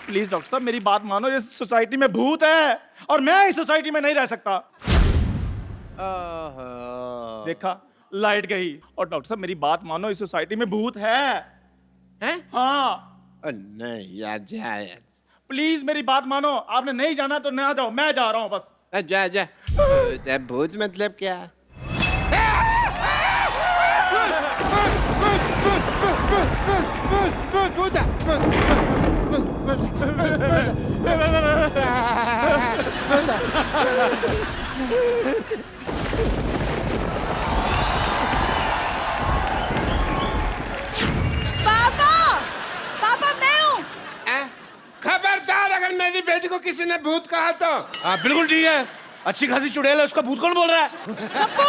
Please doctor साहब मेरी बात मानो, इस सोसाइटी में भूत है और मैं इस सोसाइटी में नहीं रह सकता। देखा, लाइट गई। और डॉक्टर साहब मेरी बात मानो, इस सोसाइटी में भूत है। हैं? हाँ नहीं यार, जा यार, प्लीज मेरी बात मानो, आपने नहीं जाना तो ना जाओ, मैं जा रहा हूँ बस। जा जा। भूत मतलब क्या? पापा, पापा मैं हूँ। खबरदार, अगर मेरी बेटी को किसी ने भूत कहा तो। हाँ बिल्कुल ठीक है, अच्छी खासी चुड़ैल है, उसका भूत कौन बोल रहा है? पप्पू,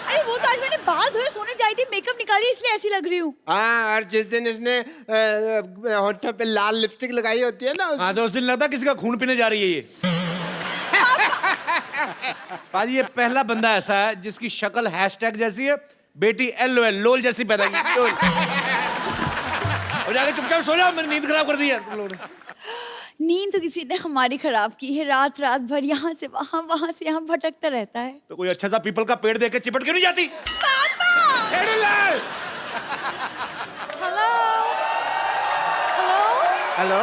अरे वो तो आज मैंने बाल धोए सोने जाई थी, मेकअप निकाली इसलिए ऐसी लग रही हूँ। हाँ, और जिस दिन इसने होठों पे लाल लिपस्टिक लगाई होती है ना, हाँ तो उस दिन लगता है किसी का खून पीने जा रही है ये। पाजी ये पहला बंदा ऐसा है जिसकी शक्ल हैशटैग जैसी है, बेटी LOL लोल जैसी पैदा की। लोल। और जाके चुपचाप सो जाओ, मेरी नींद खराब कर दी है तुम लोगों ने। नींद तो किसी ने हमारी खराब की है, रात रात भर यहाँ से वहाँ, वहाँ से यहाँ भटकता रहता है। तो कोई अच्छा सा पीपल का पेड़ देख के चिपट क्यों नहीं जाती? पापा! हेलो हेलो, हेलो,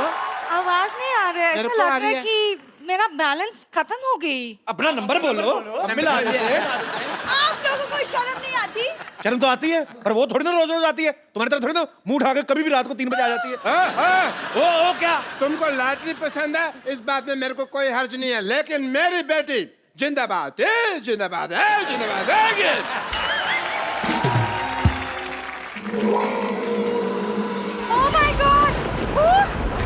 आवाज नहीं आ रहा है, मेरे ऐसा को आ लग रहा रही है कि मेरा बैलेंस खत्म हो गई। अपना नंबर बोलो, मिला है। आप लोगों को शर्म नहीं आती? शर्म तो आती है, पर वो थोड़ी ना रोज रोज आती है। तुम्हारी तरह थोड़ी ना मुंह उठा के कभी भी रात को 3 बजे आ जाती है। ओ क्या तुमको लॉटरी पसंद है, इस बात में मेरे को कोई हर्ज नहीं है, लेकिन मेरी बेटी जिंदाबाद है, जिंदाबाद है, जिंदाबाद है। ओह माय गॉड,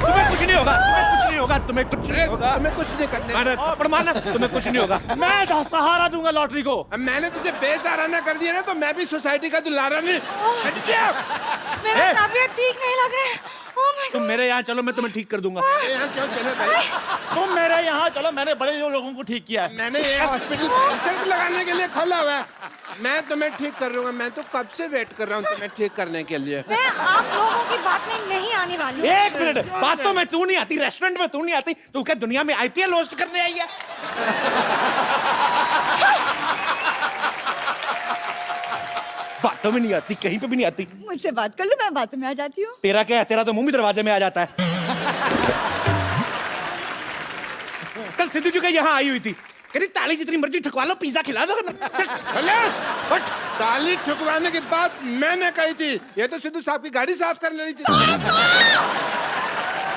तुम्हें कुछ नहीं होगा, तुम्हें कुछ नहीं होगा, तुम्हें कुछ नहीं होगा। तुम्हें कुछ नहीं करने। मारना, थप्पड़ मारना, तुम्हें कुछ नहीं होगा। मैं सहारा दूंगा लॉटरी को। अब मैंने तुझे बेसहारा कर दिया ना, तो मैं भी सोसाइटी का दुलारा नहीं। हट जा। मेरा तबीयत ठीक नहीं लग रहा है। ओह माय तुम मेरे यहाँ चलो, मैं तुम्हें ठीक कर दूंगा। यहाँ क्यों चले भाई? तुम मेरे यहाँ चलो, मैंने बड़े लोगों को ठीक किया है। मैंने ये हॉस्पिटल कैंसर लगाने के लिए खोला हुआ है। मैं तुम्हें ठीक कर दूंगा, मैं तो कब से वेट कर रहा हूँ तुम्हें ठीक करने के लिए। मैं आप लोगों की बात में नहीं आने वाली हूँ। 1 मिनट, बातों में तू नहीं आती, रेस्टोरेंट में तू नहीं आती, तू क्या दुनिया में IPL होस्ट करने आई है? बातों में नहीं आती, कहीं पे भी नहीं आती। मुझसे बात कर लो, मैं बातों में आ जाती हूँ। तेरा क्या है, तेरा तो मुंह भी दरवाजे में आ जाता है। कल सिद्धू जी का यहाँ आई हुई थी, कहती ताली जितनी मर्जी ठुकवा लो, पिज्जा खिला दो। ताली ठुकवाने की बात मैंने कही थी, ये तो सिद्धू साहब की गाड़ी साफ कर रही थी।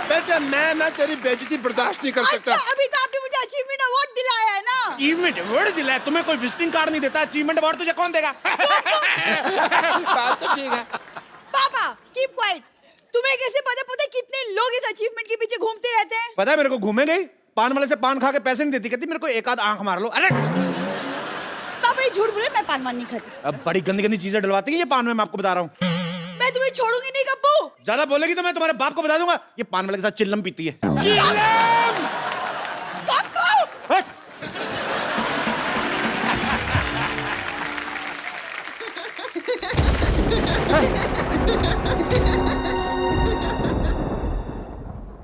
बेटा मैं ना तेरी बेइज्जती बर्दाश्त नहीं कर सकता। अच्छा, अभी तो आपने मुझे अचीवमेंट अवार्ड दिलाया है ना। अचीवमेंट अवार्ड दिलाया तुम्हें? कोई विजिटिंग कार्ड नहीं देता, अचीवमेंट अवार्ड तुझे कौन देगा? बात तो ठीक है। पापा कीप क्वाइट। तुम्हें कैसे पता कितने लोग इस अचीवमेंट के पीछे घूमते रहते हैं? पता है मेरे को, घूमे गई पान वाले से पान खा के पैसे नहीं देती, कहती मेरे को एक आध आंख मार लो। अरे पापा ये झूठ बोले, मैं पान वान नहीं खाती। अब बड़ी गंदी गंदी चीजें डलवाती है ये पान में, मैं आपको बता रहा हूँ। मैं तुम्हें छोड़ूंगी नहीं गप्पू। ज्यादा बोलेगी तो मैं तुम्हारे बाप को बता दूंगा, ये पान वाले के साथ चिल्लम पीती है। गप्पू! हट!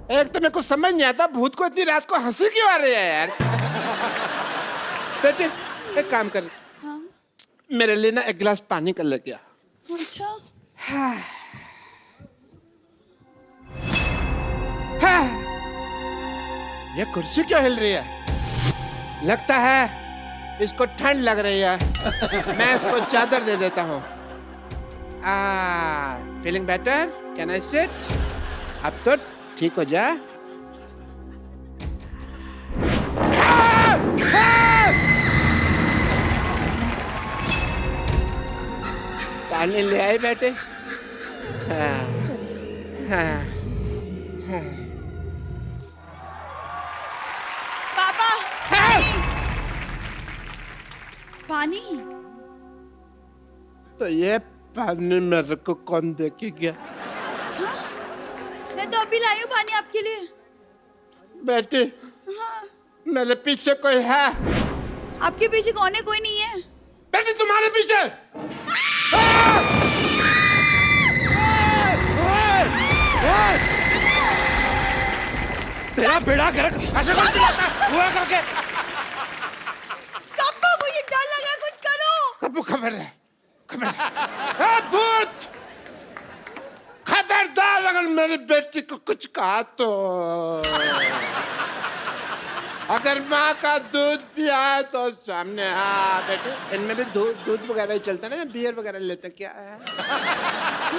एक तो मेरे को समझ नहीं आता, भूत को इतनी रात को हंसी क्यों आ रही है यार। बेटे एक काम कर, मेरे लिए ना 1 गिलास पानी कर लेके आ। अच्छा ये कुर्सी क्यों हिल रही है? लगता है इसको ठंड लग रही है। मैं इसको चादर दे देता हूँ। Feeling better? Can I sit? अब तो ठीक हो जा। पानी ले आए बेटे? पापा पानी। तो ये पानी मेरे को कौन दे के गया? मैं तो अभी लाई हूँ पानी आपके लिए। बेटी मेरे पीछे कोई है? आपके पीछे कौन है? कोई नहीं है। बेटी तुम्हारे पीछे। तेरा बेड़ा गर्क ऐसे कौन चिल्लाता है? हुआ करके कप्पू मुझे डर लग रहा है, कुछ करो। कप्पू खबरदार भूत, खबरदार अगर मेरी बेटी को कुछ कहा तो, अगर माँ का दूध पिया तो सामने। हाँ बेटे, इनमें भी दूध वगैरह ही चलता है ना, बियर वगैरह लेते क्या है?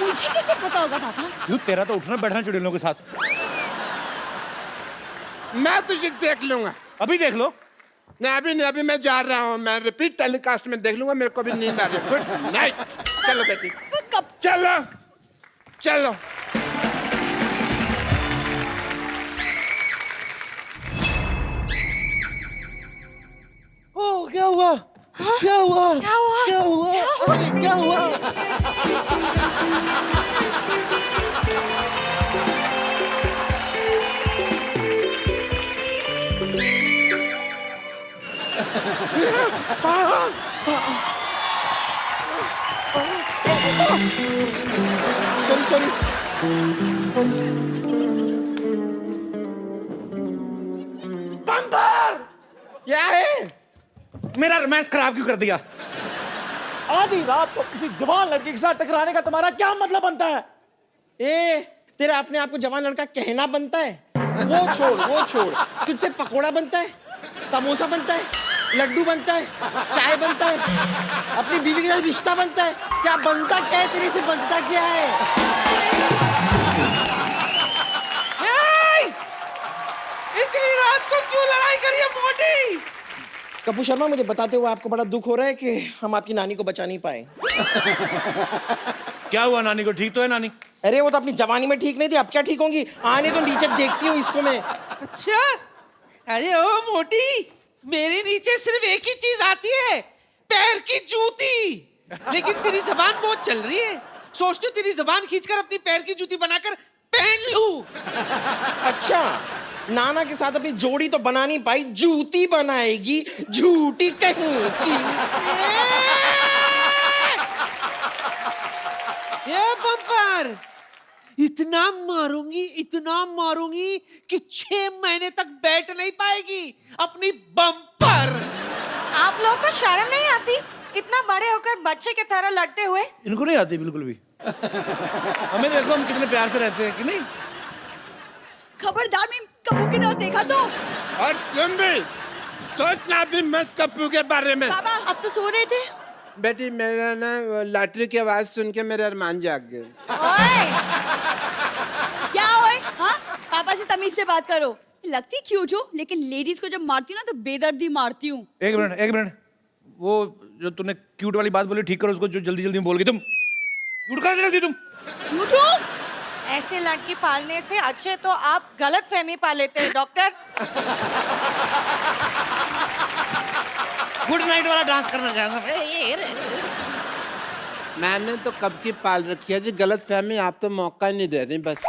मुझे कैसे पता होगा पापा? यू तेरा तो उठना बैठना चुड़ैलों के साथ। मैं तुझे देख लूंगा। अभी देख लो। नहीं अभी नहीं, अभी मैं जा रहा हूँ, मैं रिपीट टेलीकास्ट में देख लूंगा, मेरे को भी नींद आ रही है। Good night. चलो बेटी, कब? चलो चलो। ओ क्या हुआ? क्या हुआ? क्या हुआ? क्या हुआ? अरे क्या हुआ? सॉरी क्या है? मेरा रोमांस खराब क्यों कर दिया? आधी रात को किसी जवान लड़की के साथ टकराने का तुम्हारा क्या मतलब बनता है? ए, तेरा अपने आप को जवान लड़का कहना बनता है? वो छोड़, तुझसे पकोड़ा बनता है, समोसा बनता है, लड्डू बनता है, चाय बनता है, अपनी बीवी के साथ रिश्ता बनता है। क्या बनता क्या है तेरे से? बनता क्या है? इतनी रात को क्यों लड़ाई करी है मोटी? कपूर शर्मा, मुझे बताते हुए आपको बड़ा दुख हो रहा है कि हम आपकी नानी को बचा नहीं पाए। क्या हुआ नानी को? ठीक तो है नानी? अरे वो तो अपनी जवानी में ठीक नहीं थी, अब क्या ठीक होंगी? आने तो नीचे देखती हूँ इसको मैं। अच्छा, अरे ओ मोटी, मेरे नीचे सिर्फ एक ही चीज आती है, पैर की जूती। लेकिन तेरी जबान बहुत चल रही है, सोचती हूँ तेरी जबान खींचकर अपनी पैर की जूती बनाकर पहन लूं। अच्छा, नाना के साथ अपनी जोड़ी तो बना नहीं पाई, जूती बनाएगी, झूठी कहीं की। ये बम्पर, इतना मारूंगी कि 6 महीने तक बैठ नहीं पाएगी अपनी बम्पर। आप लोगों को शर्म नहीं आती इतना बड़े होकर बच्चे की तरह लड़ते हुए? इनको नहीं आती बिल्कुल भी। हमें देखो हम कितने प्यार से रहते हैं कि नहीं? खबरदार, मैं कप्पू की तरफ देखा तो। और तुम भी सोचना भी मत कप्पू के बारे में। पापा अब तो सो रहे थे। बेटी मेरा ना लॉटरी की आवाज सुन के मेरे अरमान जाग गए। ओए, क्या होए? हाँ, पापा से तमीज से बात करो। लगती क्यूट हो, लेकिन लेडीज को जब मारती हूँ ना तो बेदर्दी मारती हूँ। एक मिनट, वो जो तूने क्यूट वाली बात बोली ठीक करो उसको, जो जल्दी जल्दी में बोल गई तुम। क्यूट कहाँ से लगती तुम? क्यूट हो? ऐसे लड़की पालने से अच्छे तो आप गलत फहमी पाल लेते हैं डॉक्टर। गुड नाइट वाला डांस करना चाहूंगा। मैंने तो कब की पाल रखी है जी गलत फहमी, आप तो मौका ही नहीं दे रही बस।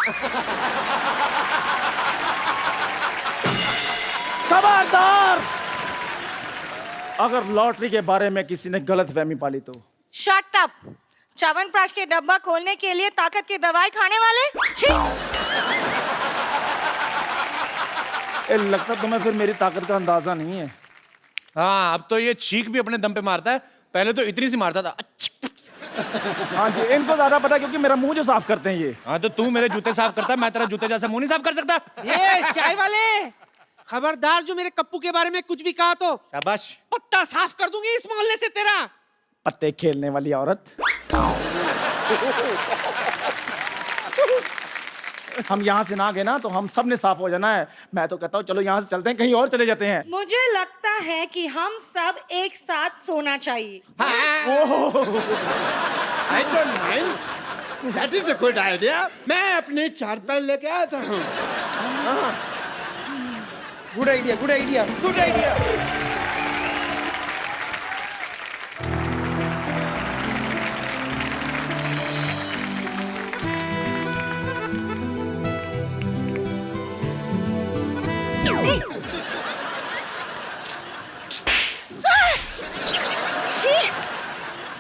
खबरदार, अगर लॉटरी के बारे में किसी ने गलत फहमी पाली तो। Shut up. च्यवनप्राश के डब्बा खोलने के लिए ताकत की दवाई खाने वाले? छी! लगता तुम्हें फिर मेरी ताकत का अंदाजा नहीं है। हाँ, अब तो ये छींक भी अपने दम पे मारता है, पहले तो इतनी सी मारता था। हाँ जी, इनको ज्यादा पता है क्योंकि मेरा मुंह जो साफ करते हैं ये। हाँ तो तू मेरे जूते साफ करता है, मैं तेरा जूते जैसा मुंह नहीं साफ कर सकता। ये चाय वाले, खबरदार जो मेरे कप्पू के बारे में कुछ भी कहा तो शाबाश। पत्ता साफ कर दूंगी इस मोहल्ले से तेरा। पत्ते खेलने वाली औरत। हम यहाँ से ना गए ना तो हम सब ने साफ हो जाना है। मैं तो कहता हूँ चलो यहाँ से चलते हैं, कहीं और चले जाते हैं। मुझे लगता है कि हम सब एक साथ सोना चाहिए। I don't mind. That is a good idea. मैं अपनी चारपाई लेके आया था। Good idea, good idea, good idea.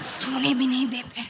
सोने भी नहीं देते।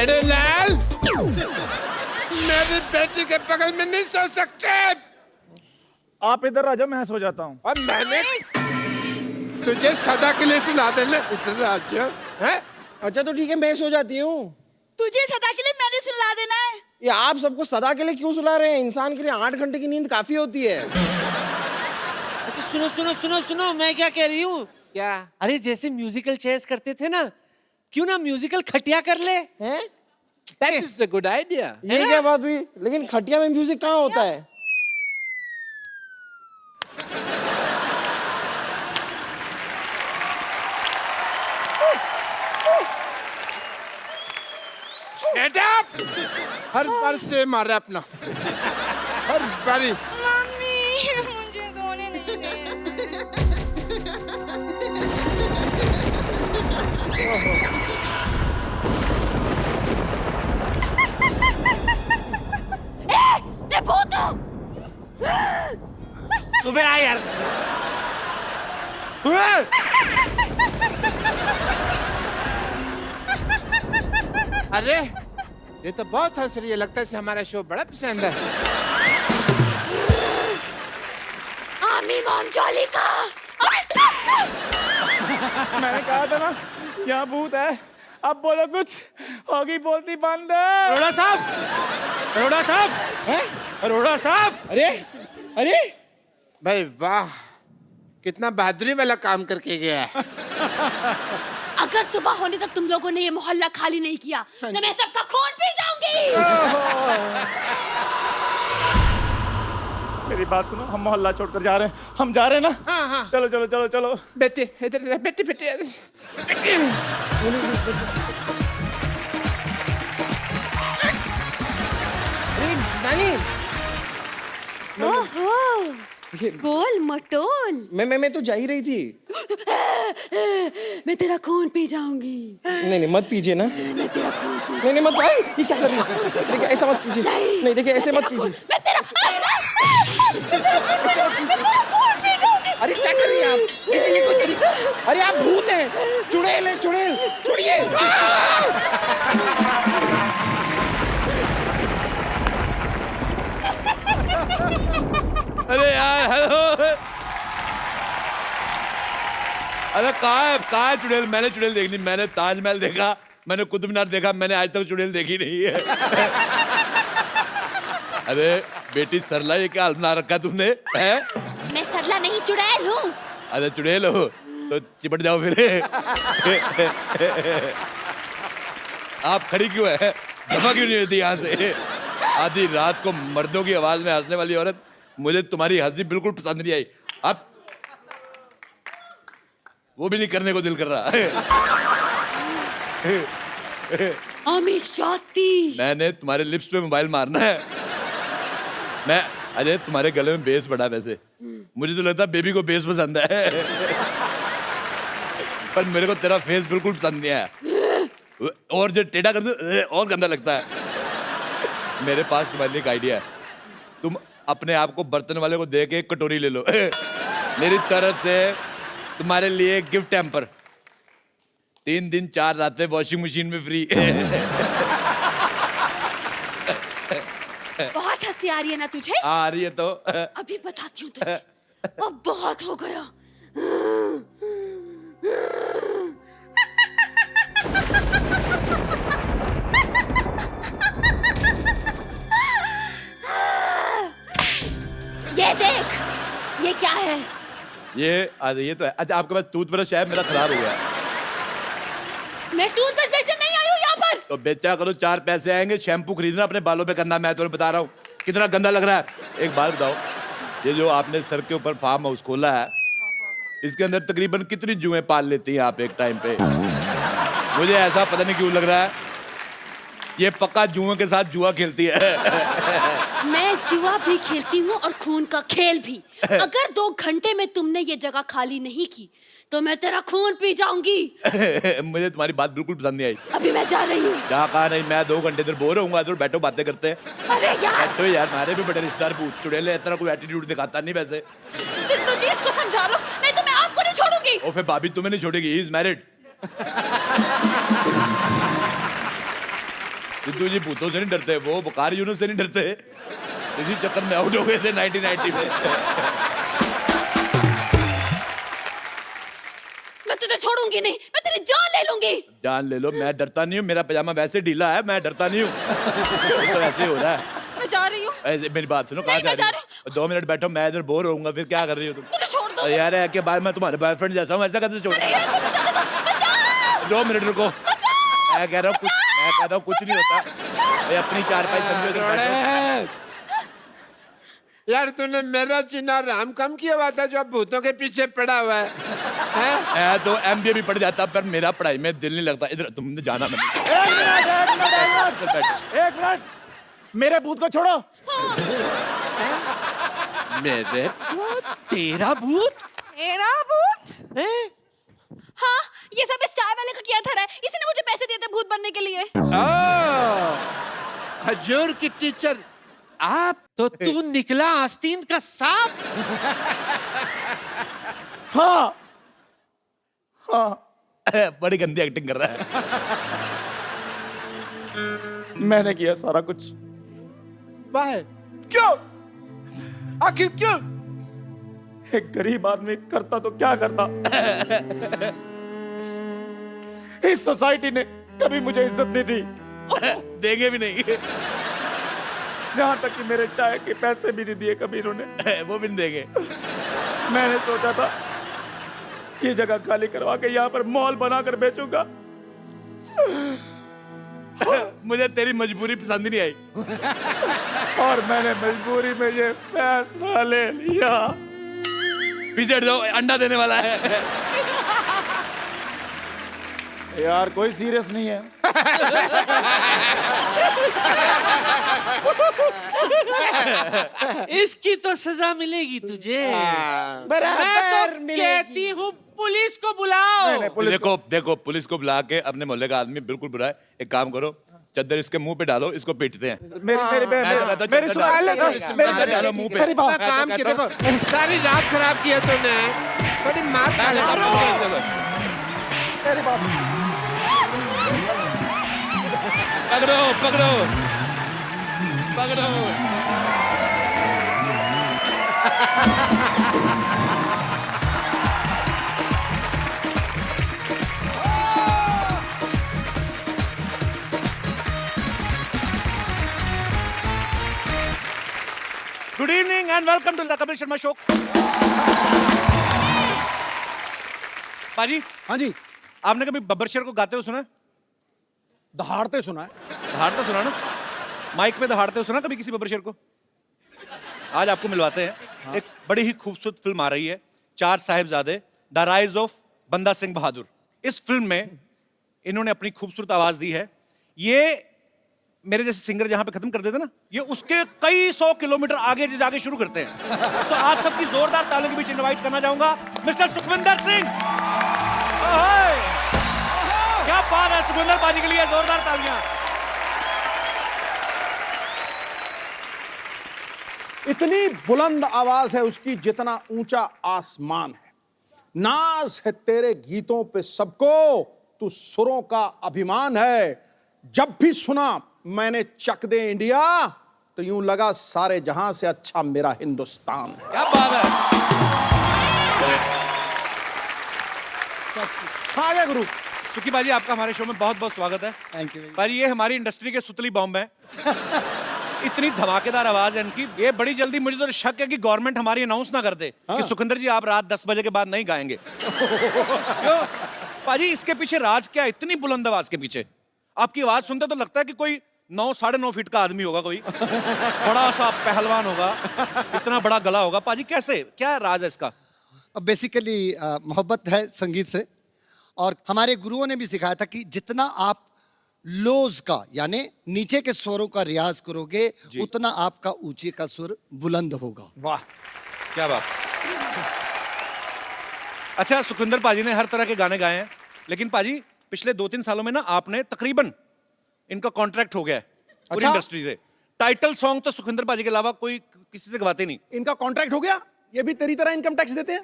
बड़े लाल, मेरी बेटी के बगल में नहीं सो सकते। आप इधर आ जाओ, मैं सो जाता हूँ। और मैंने तुझे सदा के लिए सुला देना इधर आ जाओ, हैं? अच्छा तो ठीक है, मैं सो जाती हूँ। तुझे सदा के लिए मैंने सुला देना है। ये आप सबको सदा के लिए क्यों सुला रहे हैं? इंसान के लिए 8 घंटे की नींद काफी होती है। अच्छा सुनो सुनो सुनो सुनो, मैं क्या कह रही हूँ? क्या? अरे जैसे म्यूजिकल चेयर्स करते थे ना, क्यों ना म्यूजिकल खटिया कर ले? हैं? That is a good idea. ये क्या बात हुई? लेकिन खटिया में म्यूजिक कहाँ होता है? Shut up! हर बार से मारा अपना, हर बारी। मम्मी मुझे सोने नहीं दे। मैं भूत हूँ। सुबह आ यार। अरे ये तो बहुत हंस रही है, लगता है इसे हमारा शो बड़ा पसंद है। आमी मॉम जॉली का। मैंने कहा था ना, यहाँ भूत है। अब बोलो कुछ, होगी बोलती बंद। अरोड़ा साहब, अरोड़ा साहब, हैं? अरोड़ा साहब। अरे अरे भाई वाह, कितना बहादुरी वाला काम करके गया है। अगर सुबह होने तक तुम लोगों ने ये मोहल्ला खाली नहीं किया तो मैं सबका खून पी जाऊंगी। मेरी बात सुनो, हम मोहल्ला छोड़कर जा रहे हैं। हम जा रहे हैं ना? हाँ हाँ। चलो चलो चलो चलो। बेटे इधर रह, बेटे बेटे। अरे नानी, ओहो, गोल मटोल। मैं तो जा ही रही थी। मैं तेरा खून पी जाऊंगी। नहीं नहीं मत पीजिए ना। मैं तेरा खून पी नहीं नहीं मत। आई, ये क्या कर रही है? देखिए ऐसा मत कीजिए। नहीं देखिए ऐसे मत कीजिए। मैं तेरा खून पी जाऊंगी। अरे क्या कर रही हैं आप? ये कोई तरीका? अरे आप भूत हैं। चुड़ैल है, चुड़ैल। छोड़िए। अरे यार हेलो। अरे कहाँ है चुड़ैल? मैंने चुड़ैल देखनी, मैंने ताजमहल देखा, मैंने कुतुब मीनार देखा, मैंने आज तक चुड़ैल देखी नहीं है। अरे बेटी सरला, ये क्या हाल बना रखा तुमने? है? मैं सरला नहीं चुड़ैल हूँ। अरे चुड़ैल हो तो चिपट जाओ फिर। आप खड़ी क्यों है? दफा क्यों नहीं होती यहाँ से? आधी रात को मर्दों की आवाज में हंसने वाली औरत, मुझे तुम्हारी हंसी बिल्कुल पसंद नहीं आई। अब वो भी नहीं करने को दिल कर रहा है। मैंने तुम्हारे लिप्स पे मोबाइल मारना है। मैं अजय, तुम्हारे गले में बेस बड़ा, वैसे मुझे तो लगता है बेबी को बेस पसंद है। पर मेरे को तेरा फेस बिल्कुल पसंद नहीं आया। और जो टेढ़ा कर दो और गंदा लगता है। मेरे पास तुम्हारे लिए एक आइडिया है। तुम अपने आप को बर्तन वाले को दे के एक कटोरी ले लो। मेरी तरफ से तुम्हारे लिए गिफ्ट हैम्पर। 3 दिन 4 रातें वॉशिंग मशीन में फ्री। बहुत हंसी आ रही है ना तुझे? आ रही है तो। अभी बताती हूँ तुझे। अब बहुत हो गया। ये देख, ये क्या है? ये तो है। अच्छा आपके पास टूथब्रश है? मेरा खराब हो गया। मैं टूथब्रश बेचने नहीं आई हूँ यहाँ पर। तो बेचा करो, 4 पैसे आएंगे। शैम्पू खरीदना अपने बालों पे करना। मैं तुम्हें बता रहा हूँ कितना गंदा लग रहा है। एक बात बताओ, ये जो आपने सर के ऊपर फार्म हाउस खोला है, इसके अंदर तकरीबन कितनी जुएं पाल लेती हैं आप एक टाइम पे? मुझे ऐसा पता नहीं क्यों लग रहा है ये पक्का जुओं के साथ जुआ खेलती है। मैं जुआ भी खेलती हूँ और खून का खेल भी। अगर 2 घंटे में तुमने ये जगह खाली नहीं की तो मैं तेरा खून पी जाऊंगी। मुझे तुम्हारी बात बिल्कुल पसंद नहीं आई। अभी मैं जा रही हूँ। जहाँ कहा नहीं, मैं 2 घंटे इधर बोर होऊंगा, तो बैठो बातें करते हैं। अरे यार, ऐसे हो यार, हमारे भी बड़े रिश्तेदार भूत चुड़ैल है, इतना कोई एटीट्यूड दिखाता नहीं वैसे। सिद्धू जी इसको समझा लो, नहीं तो मैं आपको नहीं छोड़ूंगी। और फिर भाभी तुम्हें नहीं छोड़ेगी, ही इज मैरिड। सिद्धू जी भूतों से नहीं डरते, वो बुखार यूनुस से नहीं डरते, इसी चक्कर में आउट हो गए थे 1990 में। मैं तुझे छोड़ूंगी नहीं, मैं तेरी जान ले लूंगी। जान ले लो, मैं डरता नहीं हूँ, मेरा पजामा वैसे ढीला है, मैं डरता नहीं हूँ। तो ऐसे हो रहा है। मैं जा रही हूँ। मेरी बात सुनो, कहाँ नहीं, मैं जा रही हो? 2 मिनट बैठो, मैं इधर बोर होऊंगा, फिर क्या कर रही हो तुम? मुझे छोड़ दो। यार है कि बाद मैं तुम्हारे बॉयफ्रेंड जैसा हूँ, ऐसा कैसे छोड़? मुझे जाने दो। बचाओ। 2 मिनट रुको, मैं कह रहा हूँ कुछ नहीं होता। ये अपनी चारपाई समझो, इधर बैठो। यार तूने मेरा चिन्ह राम कम किया हुआ था जो अब भूतों के पीछे पड़ा हुआ है, हैं? मैं तो MBA भी पढ़ जाता, पर मेरा पढ़ाई में दिल नहीं लगता। इधर तुमने जाना नहीं। एक मिनट, मेरे भूत को छोड़ो। मेरे तेरा भूत? मेरा भूत? हाँ, ये सब इस चाय वाले का किया था। इसी ने मुझे पैसे दिए थे भूत बनने के लिए। खजूर की टीचर आप? तो तू निकला आस्तीन का सांप? हाँ हाँ, बड़ी गंदी एक्टिंग कर रहा है। मैंने किया सारा कुछ। वाह, क्यों? आखिर क्यों? एक गरीब आदमी करता तो क्या करता। इस सोसाइटी ने कभी मुझे इज्जत नहीं दी, देंगे भी नहीं। यहाँ तक कि मेरे चाय के पैसे भी नहीं दिए कभी इन्होंने। वो भी नहीं देंगे। मैंने सोचा था ये जगह खाली करवा के यहाँ पर मॉल बनाकर बेचूंगा। मुझे तेरी मजबूरी पसंद नहीं आई, और मैंने मजबूरी में ये फैसला ले लिया। पीछे हट जाओ, अंडा देने वाला है। यार कोई सीरियस नहीं है। इसकी तो सजा मिलेगी तुझे। मैं बराबर तो मिलेगी। कहती हूँ पुलिस को बुलाओ। नहीं, पुलिस देखो पुलिस को बुला के अपने मोहल्ले का आदमी बिल्कुल बुरा है। एक काम करो, चद्दर इसके मुंह पे डालो, इसको पीटते हैं। मेरी मेरी मैं तो कहता हूँ मेरी चद्दर सुनो, डालो, मेरी चद्दर डालो मुंह पे। मेरी बात। अपना काम मैं की तो देखो, सारी रात खराब की है तूने, बड़ी मार खा ली। मेरी बात। पकड़ो पकड़ो पकड़ो। Good evening and welcome to the Kapil Sharma show. पाजी, हाँ जी, आपने कभी बब्बर शेर को गाते हुए सुना है? दहाड़ते सुना है। दहाड़ते सुना ना, माइक पे दहाड़ते हुए सुना कभी किसी बब्बर शेर को? आज आपको मिलवाते हैं। एक बड़ी ही खूबसूरत फिल्म आ रही है, 4 साहिबजादे, द राइज ऑफ बंदा सिंह बहादुर। इस फिल्म में इन्होंने अपनी खूबसूरत आवाज दी है। ये मेरे जैसे सिंगर जहां पे खत्म कर देते ना, ये उसके कई 100 किलोमीटर आगे जाके शुरू करते हैं। तो आप सबकी जोरदार तालियों के बीच इनवाइट करना चाहूंगा मिस्टर सुखविंदर सिंह। क्या बात है, सुखविंदर पाजी के लिए जोरदार तालियां। इतनी बुलंद आवाज है उसकी जितना ऊंचा आसमान है। नाज है तेरे गीतों पे सबको, तू सुरों का अभिमान है। जब भी सुना मैंने चक दे इंडिया, तो यूं लगा सारे जहां से अच्छा मेरा हिंदुस्तान है। क्या बात है। हाँ आगे गुरु। सुखी बाजी, आपका हमारे शो में बहुत बहुत स्वागत है। Thank you. बाजी, ये हमारी इंडस्ट्री के सुतली बॉम्ब है। इतनी धमाकेदार आवाज है इनकी, ये बड़ी जल्दी, मुझे तो शक है कि गवर्नमेंट हमारी अनाउंस ना कर दे कि सुखिंदर जी आप रात 10 बजे के बाद नहीं गाएंगे। क्यों बाजी, इसके पीछे राज क्या है? इतनी बुलंद आवाज के पीछे आपकी आवाज सुनते तो लगता है कि कोई 9 साढ़े 9 फीट का आदमी होगा, कोई बड़ा सा पहलवान होगा, इतना बड़ा गला होगा। पाजी कैसे, क्या राज है इसका? बेसिकली मोहब्बत है संगीत से, और हमारे गुरुओं ने भी सिखाया था कि जितना आप लोज का यानी नीचे के स्वरों का रियाज करोगे, उतना आपका ऊंचे का सुर बुलंद होगा। वाह, क्या बात। अच्छा, सुखविंदर पाजी ने हर तरह के गाने गाए हैं, लेकिन पाजी पिछले 2-3 सालों में ना आपने तकरीबन, इनका कॉन्ट्रैक्ट हो गया है पूरी इंडस्ट्री से। टाइटल सॉन्ग तो सुखविंदर पाजी के अलावा कोई किसी से गवाते नहीं। इनका कॉन्ट्रैक्ट हो गया? ये भी तेरी तरह इनकम टैक्स देते हैं?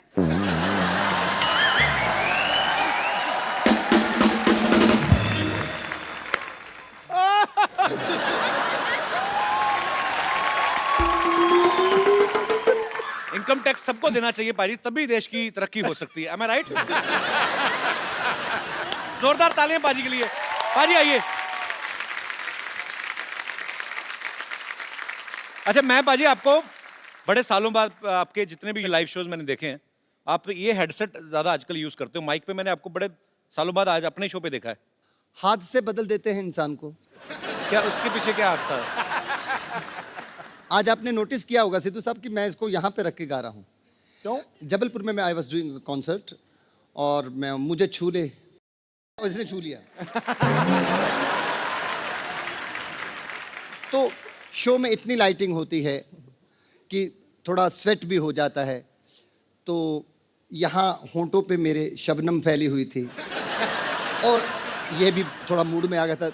इनकम टैक्स सबको देना चाहिए पाजी, तभी देश की तरक्की हो सकती है। Am I right? जोरदार तालियां पाजी के लिए। पाजी आइए। अच्छा, मैं पाजी आपको बड़े सालों बाद आपके जितने भी लाइव शोज मैंने देखे हैं, आप ये हेडसेट ज्यादा आजकल यूज करते हो। माइक पे मैंने आपको बड़े सालों बाद आज अपने शो पे देखा है। हाथ से बदल देते हैं इंसान को। क्या उसके पीछे क्या हादसा है? आज आपने नोटिस किया होगा सिद्धू साहब कि मैं इसको यहाँ पे रख के गा रहा हूँ। क्यों? जबलपुर में मैं आई वॉज डूइंग कॉन्सर्ट और मैं मुझे छू ले और इसने छू लिया। तो शो में इतनी लाइटिंग होती है कि थोड़ा स्वेट भी हो जाता है, तो यहाँ होंठों पे मेरे शबनम फैली हुई थी और ये भी थोड़ा मूड में आ गया था।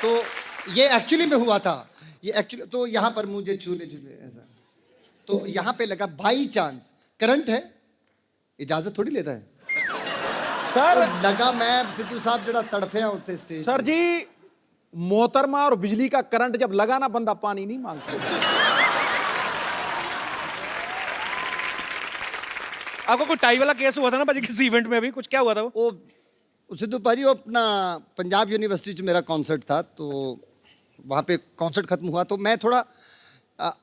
तो ये एक्चुअली में हुआ था, ये एक्चुअली तो यहाँ पर मुझे झूले झूले ऐसा, तो यहाँ पे लगा बाई चांस करंट है, इजाजत थोड़ी लेता है सर। तो लगा मैं सिद्धू साहब जरा तड़फे होते स्टेज सर जी, मोहतरमा और बिजली का करंट जब लगा ना, बंदा पानी नहीं मांगता। आपको कोई टाई वाला केस हुआ था ना पाजी किसी इवेंट में? अभी कुछ क्या हुआ था? वो सिद्धू भाजी, वो अपना पंजाब यूनिवर्सिटी में मेरा कॉन्सर्ट था, तो वहाँ पे कॉन्सर्ट खत्म हुआ तो मैं थोड़ा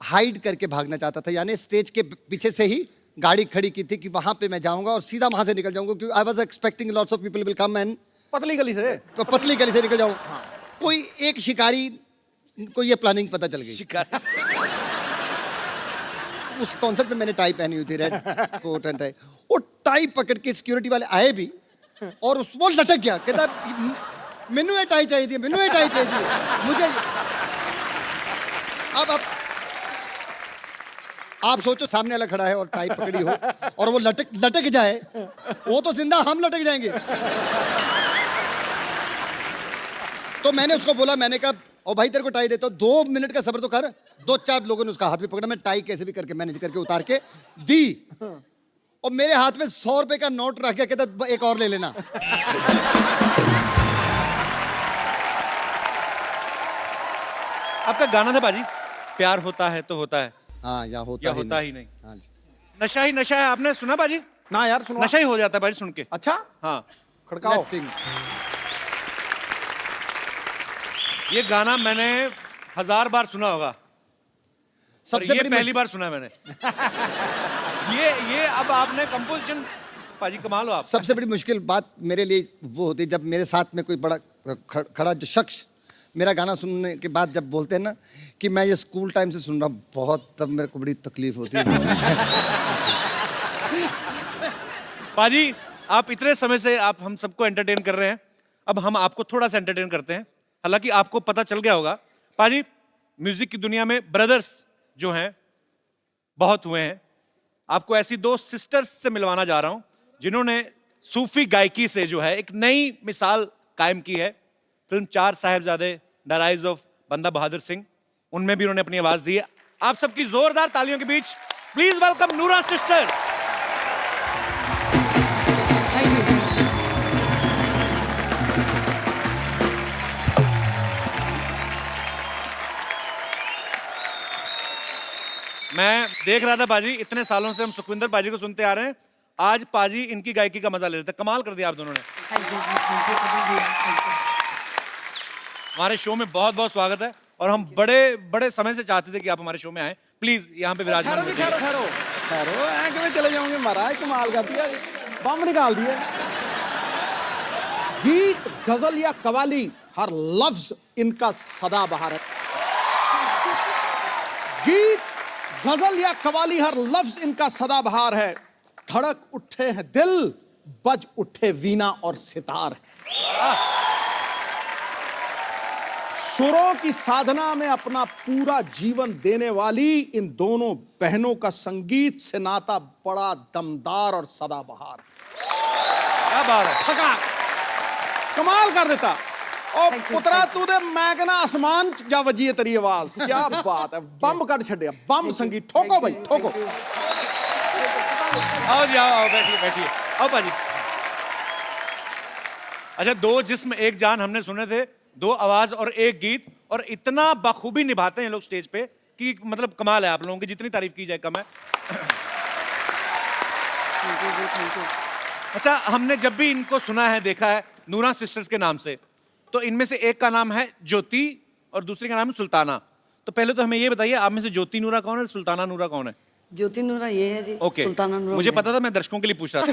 हाइड करके भागना चाहता था, यानी स्टेज के पीछे से ही गाड़ी खड़ी की थी कि वहाँ पे मैं जाऊँगा और सीधा वहाँ से निकल जाऊँगा, क्योंकि I was expecting lots of people will come and पतली गली से पतली गली से निकल जाऊँ। कोई एक शिकारी को ये प्लानिंग पता चल गई। शिकार। उस कॉन्सर्ट में मैंने टाई पहनी हुई थी, रेड कोट एंड टाई। वो टाई पकड़ के सिक्योरिटी वाले आए भी और वो लटक गया, कहता मेनू ये टाई चाहिए थी, मेनू ये टाई चाहिए थी मुझे। अब आप सोचो सामने वाला खड़ा है और टाई पकड़ी हो और वो लटक जाए, वो तो जिंदा, हम लटक जाएंगे। तो मैंने उसको बोला, मैंने कहा ओ भाई तेरे को टाई देता हूँ, 2 मिनट का सब्र तो कर। 2-4 लोगों ने उसका हाथ भी पकड़ा, मैं टाई कैसे भी करके मैनेज करके उतार के दी और मेरे हाथ में 100 रुपए का नोट रख गया, कहता एक और ले लेना। आपका गाना था पाजी, प्यार होता है तो होता है, हाँ, या होता ही नहीं। हाँ जी। नशा ही नशा है, आपने सुना पाजी? ना यार, सुनो। नशा ही हो जाता है पाजी सुन के। अच्छा, हाँ, खड़काओ। Let's sing। ये गाना मैंने 1000 बार सुना होगा, सबसे ये बड़ी पहली बार सुना है मैंने। ये अब आपने कंपोजिशन, पाजी कमाल हो आप। सबसे बड़ी मुश्किल बात मेरे लिए वो होती है जब मेरे साथ में कोई बड़ा खड़ा जो शख्स मेरा गाना सुनने के बाद जब बोलते हैं ना कि मैं ये स्कूल टाइम से सुन रहा हूँ, बहुत, तब मेरे को बड़ी तकलीफ होती है। पाजी, आप इतने समय से आप हम सबको एंटरटेन कर रहे हैं, अब हम आपको थोड़ा सा एंटरटेन करते हैं। हालांकि आपको पता चल गया होगा पाजी, म्यूजिक की दुनिया में ब्रदर्स जो हैं बहुत हुए हैं। आपको ऐसी 2 सिस्टर्स से मिलवाना जा रहा हूं जिन्होंने सूफी गायकी से जो है एक नई मिसाल कायम की है। Film 4 Sahibzade the rise of बंदा बहादुर सिंह, उनमें भी उन्होंने अपनी आवाज दी है। आप सबकी जोरदार तालियों के बीच प्लीज वेलकम नूरा सिस्टर। मैं देख रहा था पाजी, इतने सालों से हम सुखविंदर पाजी को सुनते आ रहे हैं, आज पाजी इनकी गायकी का मजा ले रहे थे। कमाल कर दिया आप दोनों ने। हमारे शो में बहुत बहुत स्वागत है और हम बड़े बड़े समय से चाहते थे कि आप हमारे शो में आए। प्लीज यहाँ पे विराजमान हो जाइए। ठहरो, ऐ चले जाओगे महाराज, कमाल कर दिया, बम निकाल दिए। गीत, गजल या कवाली, हर लफ्ज इनका सदाबहार है। गीत, गजल या कवाली, हर लफ्ज इनका सदाबहार है। धड़क उठे हैं दिल, बज उठे वीणा और सितार है। सुरों की साधना में अपना पूरा जीवन देने वाली इन दोनों बहनों का संगीत से नाता बड़ा दमदार और सदाबहार है। क्या बात है, थका कमाल कर देता। और पुत्रा तू दे मैं कहना आसमान जा वजी तेरी आवाज, क्या बात है, बम कर छड़िया, बम संगीत। ठोको भाई, ठोको। आओ जी, आओ बैठिए बैठिए, आओ पाजी। अच्छा, 2 जिस्म एक जान हमने सुने थे, 2 आवाज और 1 गीत, और इतना बखूबी निभाते हैं लोग स्टेज पे कि मतलब कमाल है। आप लोगों की जितनी तारीफ की जाए कम है। अच्छा, हमने जब भी इनको सुना है, देखा है नूरा सिस्टर्स के नाम से, तो इनमें से एक का नाम है ज्योति और दूसरे का नाम है सुल्ताना। तो पहले तो हमें ये बताइए, आप में से ज्योति नूरा कौन है, सुल्ताना नूरा कौन है? ज्योति नूरा ये है जी। ओके, सुल्ताना नूरा मुझे मैं। पता था, मैं दर्शकों के लिए पूछ रहा था।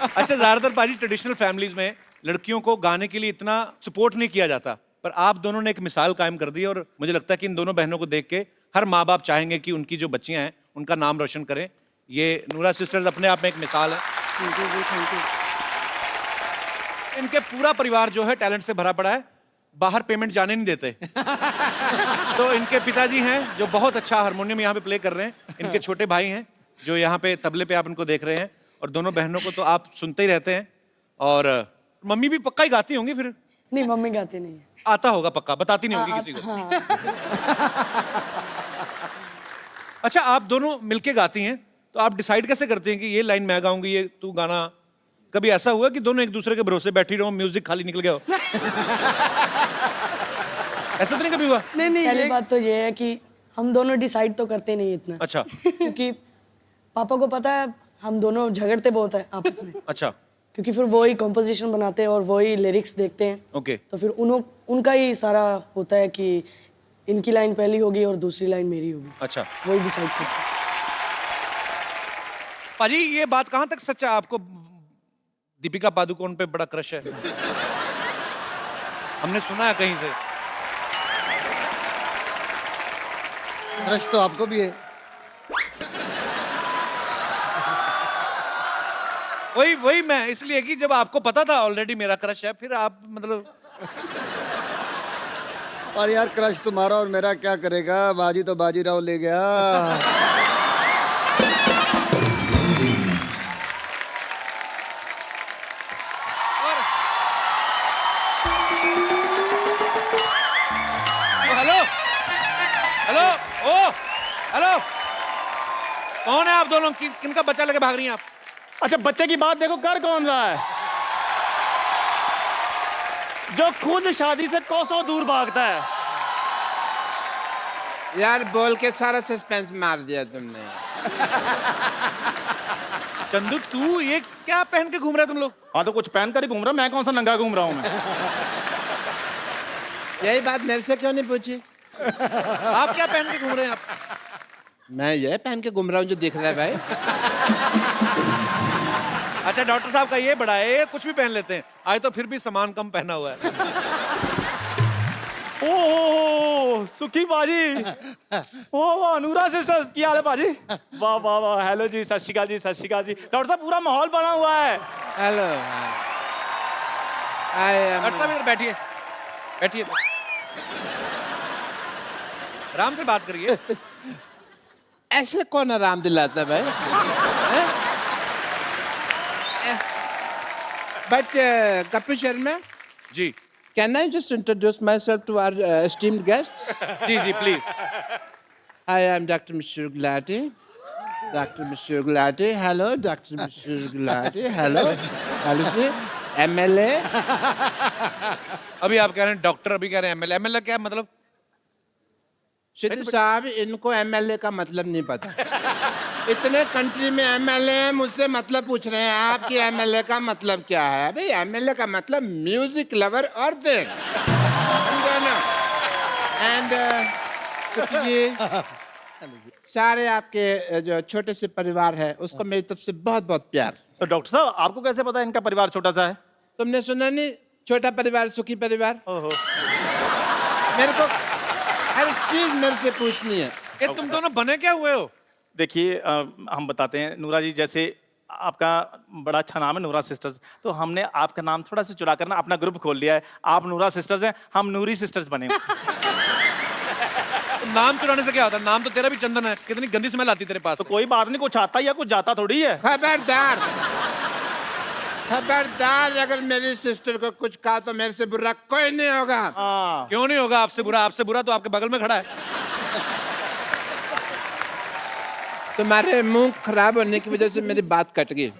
अच्छा, ज्यादातर पाजी ट्रेडिशनल फैमिलीज में लड़कियों को गाने के लिए इतना सपोर्ट नहीं किया जाता, पर आप दोनों ने एक मिसाल कायम कर दी, और मुझे लगता है कि इन दोनों बहनों को देख के हर माँ बाप चाहेंगे कि उनकी जो बच्चियां हैं उनका नाम रोशन करें। ये नूरा सिस्टर्स अपने आप में एक मिसाल है। Thank you. इनके पूरा परिवार जो है टैलेंट से भरा पड़ा है, बाहर पेमेंट जाने नहीं देते। तो इनके पिताजी हैं जो बहुत अच्छा हारमोनियम यहाँ पे प्ले कर रहे हैं, इनके छोटे भाई हैं जो यहाँ पे तबले पे आप इनको देख रहे हैं, और दोनों बहनों को तो आप सुनते ही रहते हैं। और मम्मी भी पक्का ही गाती होंगी फिर? नहीं, मम्मी गाती नहीं है। आता होगा पक्का, बताती नहीं होगी किसी को। हाँ। अच्छा, आप दोनों मिलके गाती हैं, तो आप डिसाइड कैसे करते हैं कि ये लाइन मैं गाऊंगी, ये तू गाना? कभी ऐसा हुआ कि दोनों एक दूसरे के भरोसे बैठी रहो, म्यूजिक खाली निकल गया हो? ऐसा तो नहीं कभी हुआ? नहीं, पहली बात तो ये है कि हम दोनों डिसाइड तो करते नहीं इतना। अच्छा। क्योंकि पापा को पता है हम दोनों झगड़ते बहुत है आपस में। अच्छा। क्योंकि फिर वो ही कॉम्पोजिशन बनाते हैं और वो ही लिरिक्स देखते हैं। ओके। तो फिर उनका ही सारा होता है कि इनकी लाइन पहली होगी और दूसरी लाइन मेरी होगी। अच्छा। वही डिसाइड करते हैं। पाजी, ये बात कहाँ तक सच है, आपको दीपिका पादुकोण पे बड़ा क्रश है? हमने सुना है कहीं से। क्रश तो आपको भी है। वही मैं, इसलिए कि जब आपको पता था ऑलरेडी मेरा क्रश है, फिर आप मतलब। और यार, क्रश तुम्हारा और मेरा क्या करेगा, बाजी तो बाजीराव ले गया। हेलो, ओ हेलो, कौन है आप दोनों? किनका बच्चा लेके भाग रही हैं आप? अच्छा, बच्चे की बात देखो, कर कौन रहा है? जो खुद शादी से कोसों दूर भागता है। यार, बोल के सारा सस्पेंस मार दिया तुमने। चंदू, तू ये क्या पहन के घूम रहा है तुम लोग? हाँ, तो कुछ पहन कर ही घूम रहा, मैं कौन सा नंगा घूम रहा हूँ मैं? यही बात मेरे से क्यों नहीं पूछी? आप क्या पहन के घूम रहे हैं आप? मैं ये पहन के घूम रहा हूँ जो दिख रहा है भाई। अच्छा, डॉक्टर साहब का ये बड़ा है, ये कुछ भी पहन लेते हैं। आज तो फिर भी सामान कम पहना हुआ है। ओ सुखी बाजी, वाह नूरा सिस्टर्स, की हाल है बाजी? वाह वाह वाह, हेलो जी, सत श्री अकाल जी, सत श्री अकाल जी। डॉक्टर साहब, पूरा माहौल बना हुआ है। हेलो। डॉक्टर साहब इधर बैठिए, बैठिए, आराम से बात करिए। ऐसे कौन आराम दिलाता भाई? But Kapil Sharma ji, can I just introduce myself to our esteemed guests? जी जी, please. I am Dr. Mr. Gulati. Dr. Mr. Gulati. Hello, Dr. Mr. Gulati. Hello. Hello, ji. MLA. अभी आप कह रहे हैं डॉक्टर, अभी कह रहे हैं एमएलए। एमएलए क्या मतलब? सिद्धू साहब, इनको MLA का मतलब नहीं पता। इतने कंट्री में MLA हैं, मुझसे मतलब पूछ रहे हैं आपकी MLA का मतलब क्या है? भाई, MLA का मतलब म्यूजिक लवर और थिंग, समझो ना? एंड जी, सारे आपके जो छोटे से परिवार है उसको मेरी तरफ से बहुत बहुत प्यार। तो डॉक्टर साहब, आपको कैसे पता है इनका परिवार छोटा सा है? तुमने सुना नहीं, छोटा परिवार सुखी परिवार? ओहो। मेरे को हर चीज मेरे से पूछनी है। ये तुम दोनों बने क्या हुए हो? देखिए, हम बताते हैं नूरा जी, जैसे आपका बड़ा अच्छा नाम है नूरा सिस्टर्स, तो हमने आपका नाम थोड़ा सा चुरा कर ना अपना ग्रुप खोल लिया है। आप नूरा सिस्टर्स हैं, हम नूरी सिस्टर्स बने। नाम चुराने से क्या होता है? नाम तो तेरा भी चंदन है, कितनी गंदी स्मेल आती तेरे पास। तो कोई बात नहीं, कुछ आता या कुछ जाता थोड़ी है। खबरदार, खबरदार, अगर मेरी सिस्टर को कुछ कहा तो मेरे से बुरा कोई नहीं होगा। क्यों नहीं होगा आपसे बुरा? आपसे बुरा तो आपके बगल में खड़ा है। तुम्हारे मुंह खराब होने की वजह से मेरी बात कट गई।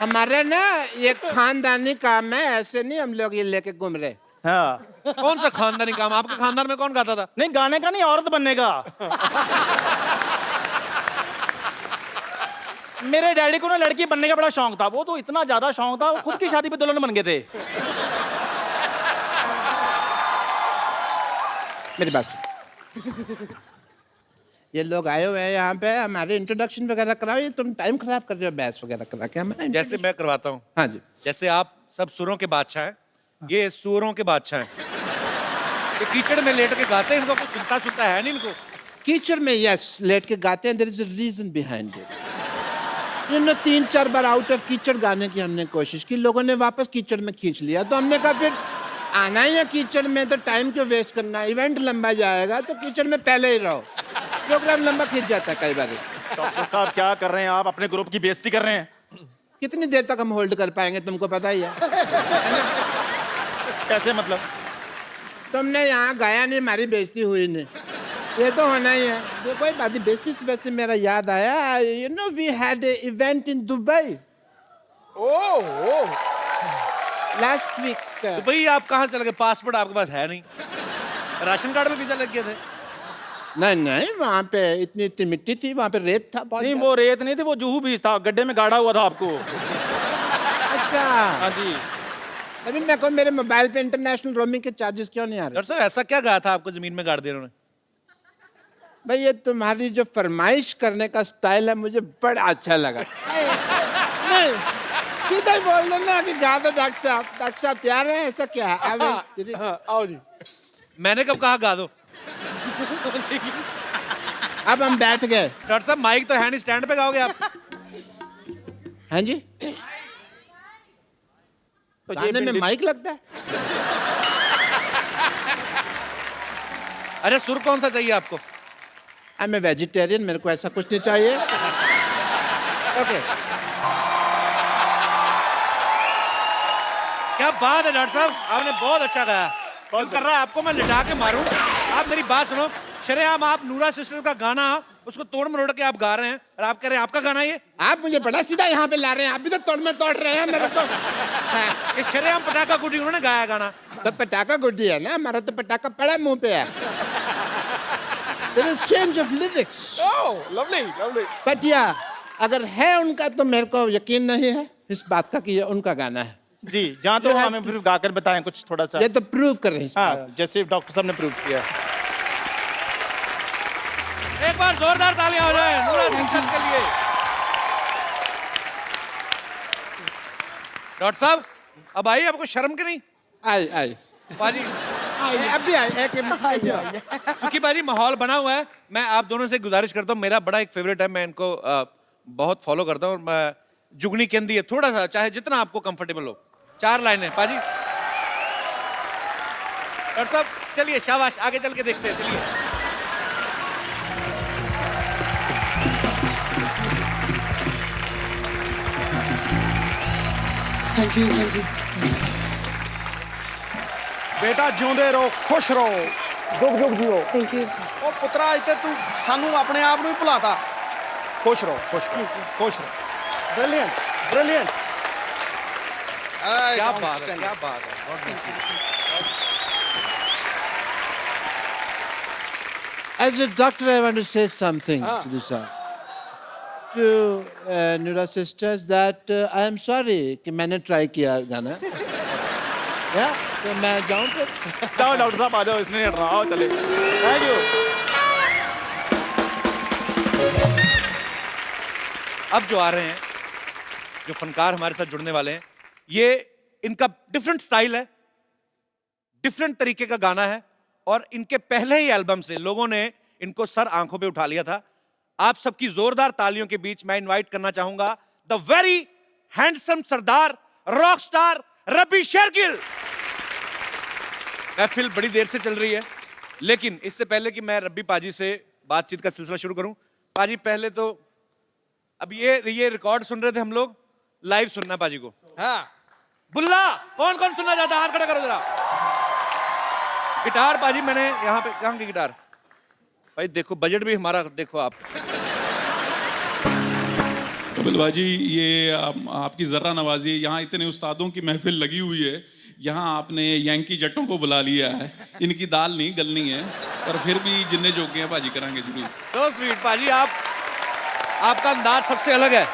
हमारे ना ये खानदानी काम है, ऐसे नहीं हम लोग ये लेके घूम रहे। हाँ कौन सा खानदानी काम? आपके खानदान में कौन गाता था? नहीं, गाने का नहीं, औरत बनने का। मेरे डैडी को ना लड़की बनने का बड़ा शौक था, वो तो इतना ज्यादा शौक था, वो खुद की शादी पे दुल्हन बन गए थे। मेरी बात सुन। ये लोग आए हुए हैं यहाँ पे, हमारे इंट्रोडक्शन वगैरह कराओ। ये तुम टाइम खराब कर रहे हो बहस वगैरह करा के हमारा। जैसे मैं करवाता हूँ। हाँ जी। जैसे आप सब सुरों के बादशाह हैं, ये सुरों के बादशाह हैं। ये कीचड़ में लेट के गाते हैं, इनको कुछ सुनता है नहीं इनको। कीचड़ में यस लेट के गाते हैं, there is a reason behind it. You know 3-4 बार आउट ऑफ कीचड़ गाने की हमने कोशिश की, लोगों ने वापस कीचड़ में खींच लिया, तो हमने कहा फिर आना ही है कीचड़ में तो टाइम क्यों वेस्ट करना, इवेंट लंबा जाएगा तो कीचड़ में पहले ही रहो, प्रोग्राम लंबा खींच जाता है कई बार। डॉक्टर साहब क्या कर रहे हैं आप? अपने ग्रुप की बेइज्जती कर रहे हैं। कितनी देर तक हम होल्ड कर पाएंगे तुमको पता ही है। कैसे मतलब? तुमने यहाँ गाया नहीं, हमारी बेइज्जती हुई नहीं, ये तो होना ही है। तो कोई बात नहीं, बेइज्जती से वैसे मेरा याद आया, you know we had a event in Dubai last week. तो भाई आप कहाँ चले गए? पासपोर्ट आपके पास है नहीं, राशन कार्ड में वीजा लग गए थे। नहीं, वहाँ पे इतनी मिट्टी थी, वहाँ पे रेत था बहुत। नहीं, वो रेत नहीं थी, वो जुहू बीज था, गड्ढे में गाड़ा हुआ था आपको। अच्छा हाँ जी। अभी मेरे को मेरे मोबाइल पे इंटरनेशनल रोमिंग के चार्जेस क्यों नहीं आ रहे? डॉक्टर साहब ऐसा क्या गाया था आपको जमीन में गाड़ दिया उन्होंने? भाई ये तुम्हारी जो फरमाइश करने का स्टाइल है मुझे बड़ा अच्छा लगा। नहीं सीधा ही बोल दो ना कि गा दो डॉक्टर साहब। डॉक्टर साहब तैयार हैं? ऐसा क्या है? आओ जी। मैंने कब कहा गा दो? अब हम बैठ गए। डॉक्टर साहब माइक तो है नहीं, स्टैंड पे गाओगे आप? हाँ जी, तो गाने में माइक लगता है? अरे सुर कौन सा चाहिए आपको? आई एम ए वेजिटेरियन, मेरे को ऐसा कुछ नहीं चाहिए। ओके क्या बात है डॉक्टर साहब, आपने बहुत अच्छा गाया। दिल कर रहा है आपको मैं लिटा के मारूं। आप मेरी बात सुनो, शरेआम आप नूरा सिस्टर्स का गाना उसको तोड़ मरोड़ के आप गा रहे हैं और आप कह रहे हैं आपका गाना ये? आप मुझे बड़ा सीधा यहाँ पे ला रहे हैं, आप भी तो तोड़ में तोड़ रहे हैं मेरे को। ये शरेआम पटाखा गुड्डी उन्होंने गाया गाना। तो पटाखा गुड्डी है ना, हमारा तो पटाखा पड़ा मुंह पे है। There is change of lyrics. Oh, lovely, lovely. But yeah, अगर है उनका तो मेरे को यकीन नहीं है इस बात का कि ये उनका गाना है। जी, जहाँ तो हमें फिर गाकर बताएं कुछ थोड़ा सा। ये तो प्रूव कर रहे हैं। हाँ, जैसे डॉक्टर साहब ने प्रूव किया। एक बार जोरदार तालियां हो जाए नूरा सिस्टर्स के लिए। डॉक्टर साहब अब आई आपको शर्म की नहीं? आई बाजी अभी आई एक सुखी बाजी माहौल बना हुआ है। मैं आप दोनों से गुजारिश करता हूँ, मेरा बड़ा एक फेवरेट है, मैं इनको बहुत फॉलो करता हूँ। मैं जुगनी केंदी है थोड़ा सा, चाहे जितना आपको कंफर्टेबल हो। 4 लाइनें पाजी। डॉक्टर साहब चलिए शाबाश, आगे चल के देखते हैं, चलिए। Thank you. बेटा जिਉਂਦੇ ਰਹੋ, खुश रहो, जुग जुग जियो। Thank you. ओ पुत्रा इतने तू सानू अपने आप ਨੂੰ ਹੀ ਭੁਲਾਤਾ। खुश रहो, खुश रहो। Brilliant, brilliant. क्या बात है, क्या बात है, बहुत अच्छी। As a doctor, I want to say something to this to Nura sisters that I am sorry कि मैंने ट्राई किया गाना। या तो मैं जाऊँ फिर? जाओ डॉक्टर साहब, आ जाओ, इसने नहीं हटना, आओ चले। Thank you. अब जो आ रहे हैं, जो फनकार हमारे साथ जुड़ने वाले हैं, ये इनका डिफरेंट स्टाइल है, डिफरेंट तरीके का गाना है, और इनके पहले ही एल्बम से लोगों ने इनको सर आंखों पे उठा लिया था। आप सबकी जोरदार तालियों के बीच मैं इनवाइट करना चाहूंगा the very handsome Sardar rock star Rabbi Shergill. महफिल बड़ी देर से चल रही है, लेकिन इससे पहले कि मैं रब्बी पाजी से बातचीत का सिलसिला शुरू करूं, पाजी पहले तो अब ये रिकॉर्ड सुन रहे थे हम लोग, लाइव सुनना पाजी को। हाँ बुल्ला, कौन कौन सुनना चाहता है हाथ खड़ा करो जरा। गिटार पाजी मैंने यहाँ पे, कहाँ की गिटार? भाई देखो बजट भी हमारा देखो आप। कपिल भाई जी, ये आपकी ज़र्रा नवाजी, यहाँ इतने उस्तादों की महफिल लगी हुई है, यहाँ आपने यांकी जट्टों को बुला लिया है। इनकी दाल नहीं गलनी है, पर फिर भी जिन्ने जोगे हैं भाजी कराएंगे जरूर। So sweet पाजी, आपका अंदाज सबसे अलग है।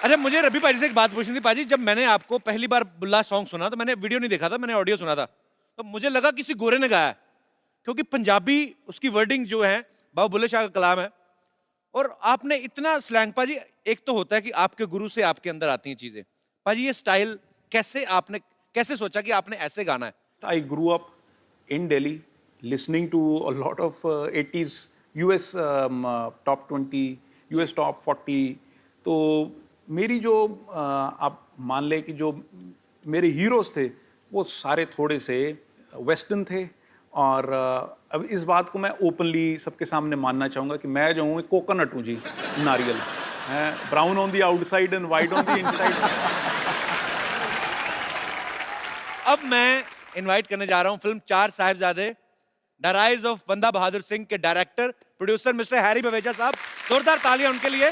अच्छा मुझे रवि पाजी से एक बात पूछनी थी पाजी, जब मैंने आपको पहली बार बुल्ला सॉन्ग सुना तो मैंने वीडियो नहीं देखा था, मैंने ऑडियो सुना था, तो मुझे लगा किसी गोरे ने गाया है, क्योंकि पंजाबी उसकी वर्डिंग जो है बाबा बुल्ले शाह का कलाम है, और आपने इतना स्लैंग पाजी। एक तो होता है कि आपके गुरु से आपके अंदर आती हैं चीजें, पाजी ये स्टाइल कैसे सोचा कि आपने ऐसे गाना है? I grew up in Delhi listening to a lot of 80s US top 20, US top 40। तो मेरी जो आप मान ले कि जो मेरे हीरोज थे वो सारे थोड़े से वेस्टर्न थे, और अब इस बात को मैं ओपनली सबके सामने मानना चाहूँगा कि मैं जो हूँ कोकोनट हूँ जी, नारियल, brown on the outside and white on the inside. अब मैं इनवाइट करने जा रहा हूं फिल्म चार साहिबजादे द राइज ऑफ बंदा बहादुर सिंह के director producer mister Harry Baweja साहब, जोरदार तालियां उनके लिए।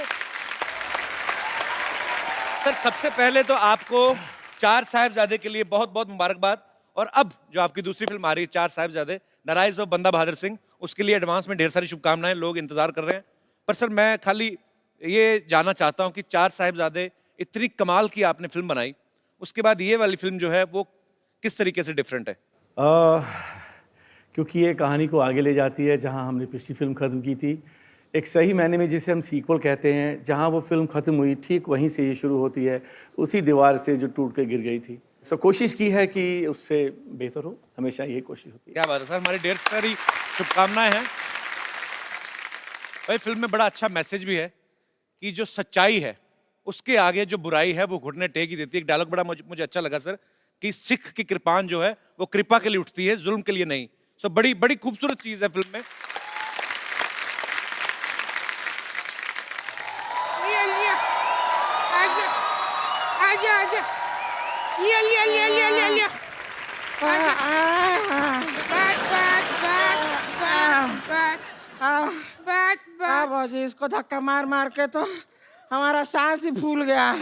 सर सबसे पहले तो आपको चार साहिबजादे के लिए बहुत बहुत मुबारकबाद, और अब जो आपकी दूसरी फिल्म आ रही है चार साहिबजादे द राइज ऑफ बंदा बहादुर सिंह, उसके लिए एडवांस में ढेर सारी शुभकामनाएं, लोग इंतजार कर रहे हैं। पर सर मैं खाली ये जानना चाहता हूं कि चार साहिबजादे इतनी कमाल की आपने फिल्म बनाई, उसके बाद ये वाली फिल्म जो है वो किस तरीके से डिफरेंट है? क्योंकि ये कहानी को आगे ले जाती है जहां हमने पिछली फिल्म ख़त्म की थी, एक सही मायने में जिसे हम सीक्वल कहते हैं, जहां वो फिल्म ख़त्म हुई ठीक वहीं से ये शुरू होती है, उसी दीवार से जो टूट कर गिर गई थी। सो कोशिश की है कि उससे बेहतर हो, हमेशा यही कोशिश होती है। क्या बात है सर, हमारी ढेर सारी शुभकामनाएं हैं। भाई फिल्म में बड़ा अच्छा मैसेज भी है कि जो सच्चाई है उसके आगे जो बुराई है वो घुटने टेक ही देती है। एक डायलॉग बड़ा मुझे अच्छा लगा सर, कि सिख की कृपान जो है वो कृपा के लिए उठती है, जुल्म के लिए नहीं। सो बड़ी खूबसूरत चीज है फिल्म में। बाबूजी इसको धक्का मार मार के तो हमारा सांस ही फूल गया।